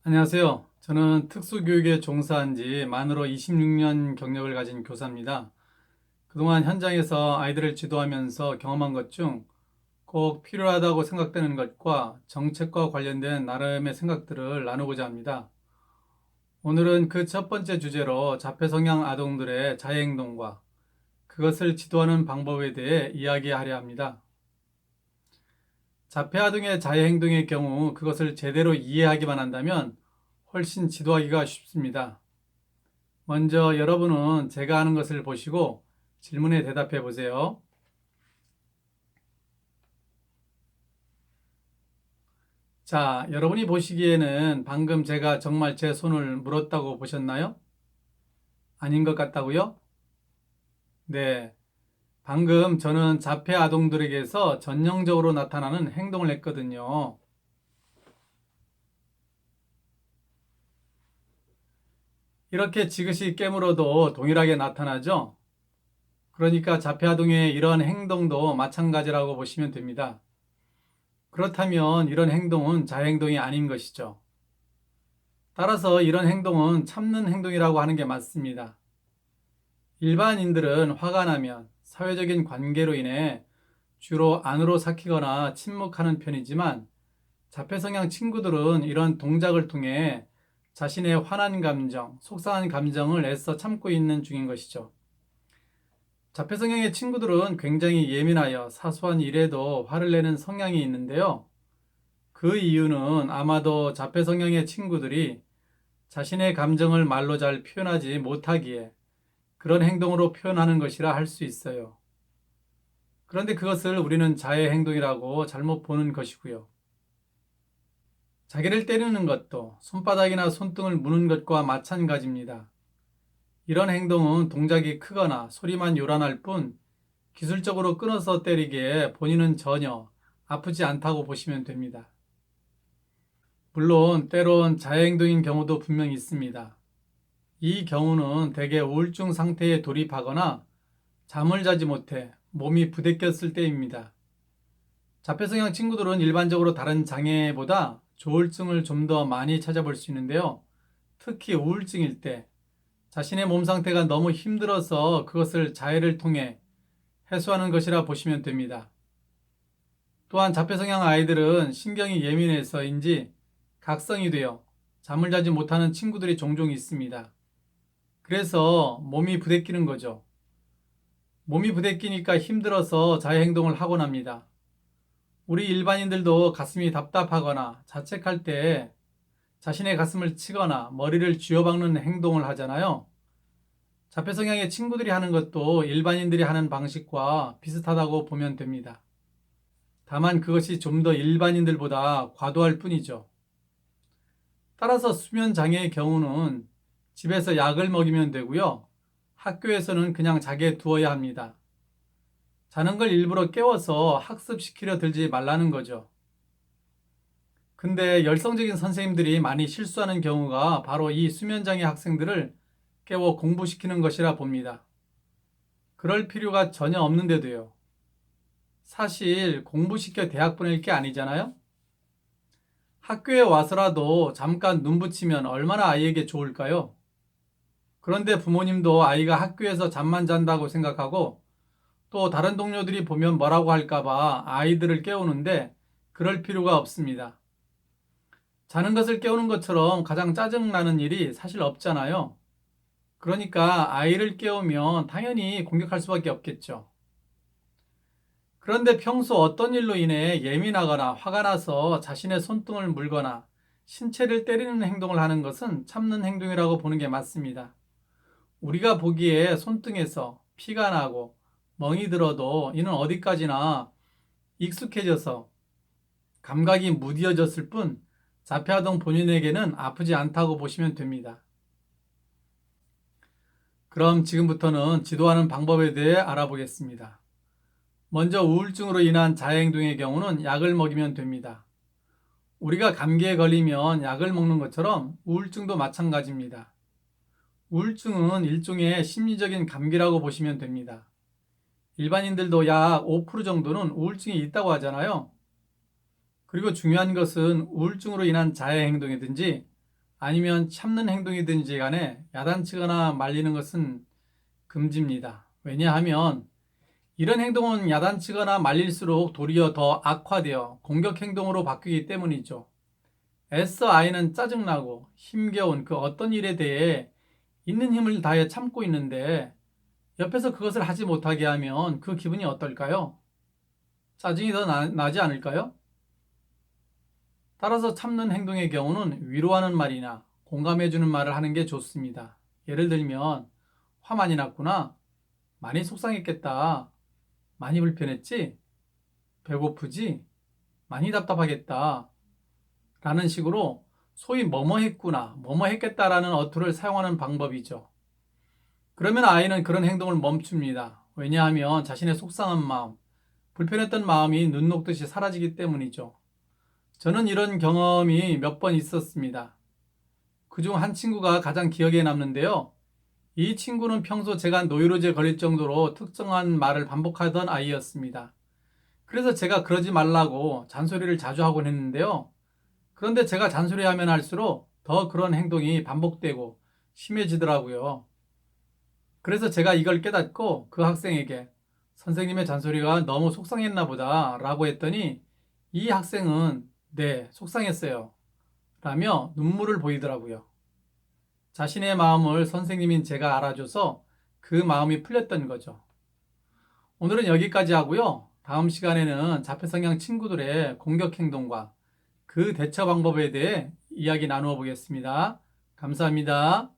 안녕하세요. 저는 특수교육에 종사한 지 만으로 26년 경력을 가진 교사입니다. 그동안 현장에서 아이들을 지도하면서 경험한 것 중 꼭 필요하다고 생각되는 것과 정책과 관련된 나름의 생각들을 나누고자 합니다. 오늘은 그 첫 번째 주제로 자폐성향 아동들의 자해행동과 그것을 지도하는 방법에 대해 이야기하려 합니다. 자폐아동의 자해행동의 경우 그것을 제대로 이해하기만 한다면 훨씬 지도하기가 쉽습니다. 먼저 여러분은 제가 하는 것을 보시고 질문에 대답해 보세요. 자, 여러분이 보시기에는 방금 제가 정말 제 손을 물었다고 보셨나요? 아닌 것 같다고요? 네. 방금 저는 자폐 아동들에게서 전형적으로 나타나는 행동을 했거든요. 이렇게 지그시 깨물어도 동일하게 나타나죠? 그러니까 자폐 아동의 이런 행동도 마찬가지라고 보시면 됩니다. 그렇다면 이런 행동은 자행동이 아닌 것이죠. 따라서 이런 행동은 참는 행동이라고 하는 게 맞습니다. 일반인들은 화가 나면 사회적인 관계로 인해 주로 안으로 삭히거나 침묵하는 편이지만 자폐성향 친구들은 이런 동작을 통해 자신의 화난 감정, 속상한 감정을 애써 참고 있는 중인 것이죠. 자폐성향의 친구들은 굉장히 예민하여 사소한 일에도 화를 내는 성향이 있는데요. 그 이유는 아마도 자폐성향의 친구들이 자신의 감정을 말로 잘 표현하지 못하기에 그런 행동으로 표현하는 것이라 할 수 있어요. 그런데 그것을 우리는 자해 행동이라고 잘못 보는 것이고요. 자기를 때리는 것도 손바닥이나 손등을 무는 것과 마찬가지입니다. 이런 행동은 동작이 크거나 소리만 요란할 뿐 기술적으로 끊어서 때리기에 본인은 전혀 아프지 않다고 보시면 됩니다. 물론 때론 자해 행동인 경우도 분명히 있습니다. 이 경우는 대개 우울증 상태에 돌입하거나 잠을 자지 못해 몸이 부대꼈을 때입니다. 자폐성향 친구들은 일반적으로 다른 장애보다 조울증을 좀 더 많이 찾아볼 수 있는데요. 특히 우울증일 때 자신의 몸 상태가 너무 힘들어서 그것을 자해를 통해 해소하는 것이라 보시면 됩니다. 또한 자폐성향 아이들은 신경이 예민해서인지 각성이 되어 잠을 자지 못하는 친구들이 종종 있습니다. 그래서 몸이 부대끼는 거죠. 몸이 부대끼니까 힘들어서 자해행동을 하곤 합니다. 우리 일반인들도 가슴이 답답하거나 자책할 때 자신의 가슴을 치거나 머리를 쥐어박는 행동을 하잖아요. 자폐성향의 친구들이 하는 것도 일반인들이 하는 방식과 비슷하다고 보면 됩니다. 다만 그것이 좀 더 일반인들보다 과도할 뿐이죠. 따라서 수면 장애의 경우는 집에서 약을 먹이면 되고요. 학교에서는 그냥 자게 두어야 합니다. 자는 걸 일부러 깨워서 학습시키려 들지 말라는 거죠. 근데 열성적인 선생님들이 많이 실수하는 경우가 바로 이 수면장애 학생들을 깨워 공부시키는 것이라 봅니다. 그럴 필요가 전혀 없는데도요. 사실 공부시켜 대학 보낼 게 아니잖아요? 학교에 와서라도 잠깐 눈 붙이면 얼마나 아이에게 좋을까요? 그런데 부모님도 아이가 학교에서 잠만 잔다고 생각하고 또 다른 동료들이 보면 뭐라고 할까봐 아이들을 깨우는데 그럴 필요가 없습니다. 자는 것을 깨우는 것처럼 가장 짜증나는 일이 사실 없잖아요. 그러니까 아이를 깨우면 당연히 공격할 수밖에 없겠죠. 그런데 평소 어떤 일로 인해 예민하거나 화가 나서 자신의 손등을 물거나 신체를 때리는 행동을 하는 것은 참는 행동이라고 보는 게 맞습니다. 우리가 보기에 손등에서 피가 나고 멍이 들어도 이는 어디까지나 익숙해져서 감각이 무뎌졌을 뿐 자폐아동 본인에게는 아프지 않다고 보시면 됩니다. 그럼 지금부터는 지도하는 방법에 대해 알아보겠습니다. 먼저 우울증으로 인한 자해행동의 경우는 약을 먹이면 됩니다. 우리가 감기에 걸리면 약을 먹는 것처럼 우울증도 마찬가지입니다. 우울증은 일종의 심리적인 감기라고 보시면 됩니다. 일반인들도 약 5% 정도는 우울증이 있다고 하잖아요. 그리고 중요한 것은 우울증으로 인한 자해 행동이든지 아니면 참는 행동이든지 간에 야단치거나 말리는 것은 금지입니다. 왜냐하면 이런 행동은 야단치거나 말릴수록 도리어 더 악화되어 공격 행동으로 바뀌기 때문이죠. 애써 아이는 짜증나고 힘겨운 그 어떤 일에 대해 있는 힘을 다해 참고 있는데 옆에서 그것을 하지 못하게 하면 그 기분이 어떨까요? 짜증이 더 나지 않을까요? 따라서 참는 행동의 경우는 위로하는 말이나 공감해주는 말을 하는 게 좋습니다. 예를 들면 화 많이 났구나. 많이 속상했겠다. 많이 불편했지? 배고프지? 많이 답답하겠다. 라는 식으로 소위 뭐뭐 했구나, 뭐뭐 했겠다라는 어투를 사용하는 방법이죠. 그러면 아이는 그런 행동을 멈춥니다. 왜냐하면 자신의 속상한 마음, 불편했던 마음이 눈 녹듯이 사라지기 때문이죠. 저는 이런 경험이 몇 번 있었습니다. 그중 한 친구가 가장 기억에 남는데요. 이 친구는 평소 제가 노이로제 걸릴 정도로 특정한 말을 반복하던 아이였습니다. 그래서 제가 그러지 말라고 잔소리를 자주 하곤 했는데요. 그런데 제가 잔소리하면 할수록 더 그런 행동이 반복되고 심해지더라고요. 그래서 제가 이걸 깨닫고 그 학생에게 선생님의 잔소리가 너무 속상했나 보다 라고 했더니 이 학생은 네, 속상했어요 라며 눈물을 보이더라고요. 자신의 마음을 선생님인 제가 알아줘서 그 마음이 풀렸던 거죠. 오늘은 여기까지 하고요. 다음 시간에는 자폐성향 친구들의 공격 행동과 그 대처 방법에 대해 이야기 나누어 보겠습니다. 감사합니다.